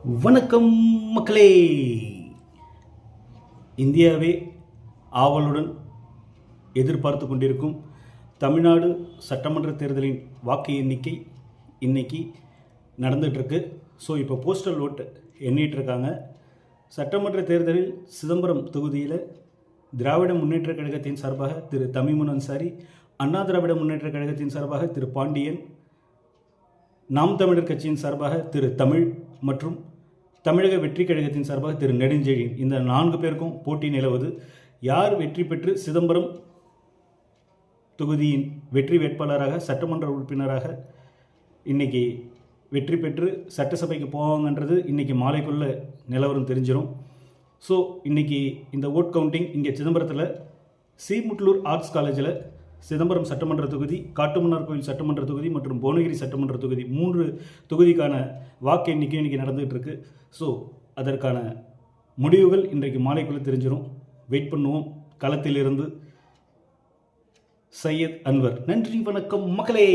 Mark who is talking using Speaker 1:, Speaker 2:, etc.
Speaker 1: வணக்கம் மக்களே. இந்தியாவே ஆவலுடன் எதிர்பார்த்து கொண்டிருக்கும் தமிழ்நாடு சட்டமன்ற தேர்தலின் வாக்கு எண்ணிக்கை இன்னைக்கு நடந்துகிட்ருக்கு. ஸோ இப்போ போஸ்டல் ஓட்டு எண்ணிகிட்ருக்காங்க. சட்டமன்ற தேர்தலில் சிதம்பரம் தொகுதியில் திராவிட முன்னேற்ற கழகத்தின் சார்பாக திரு தமிமுன் அன்சாரி, அண்ணா திராவிட முன்னேற்ற கழகத்தின் சார்பாக திரு பாண்டியன், நாம் தமிழர் கட்சியின் சார்பாக திரு தமிழ் மற்றும் தமிழக வெற்றி கழகத்தின் சார்பாக திரு நெடுஞ்செழியன், இந்த 4 பேருக்கும் போட்டி நிலவுது. யார் வெற்றி பெற்று சிதம்பரம் தொகுதியின் வெற்றி வேட்பாளராக சட்டமன்ற உறுப்பினராக இன்றைக்கி வெற்றி பெற்று சட்டசபைக்கு போவாங்கன்றது இன்றைக்கி மாலைக்குள்ளே நிலவரம் தெரிஞ்சிடும். ஸோ இன்றைக்கி இந்த ஓட் கவுண்டிங் இங்கே சிதம்பரத்தில் ஸ்ரீமுட்லூர் ஆர்ட்ஸ் காலேஜில் சிதம்பரம் சட்டமன்ற தொகுதி, காட்டுமன்னார் கோயில் சட்டமன்ற தொகுதி மற்றும் புவனகிரி சட்டமன்ற தொகுதி 3 தொகுதிக்கான வாக்கு எண்ணிக்கை இன்றைக்கி நடந்துகிட்டு இருக்கு. ஸோ அதற்கான முடிவுகள் இன்றைக்கு மாலைக்குள்ளே தெரிஞ்சிடும். வெயிட் பண்ணுவோம். களத்திலிருந்து சையத் அன்வர். நன்றி, வணக்கம் மக்களே.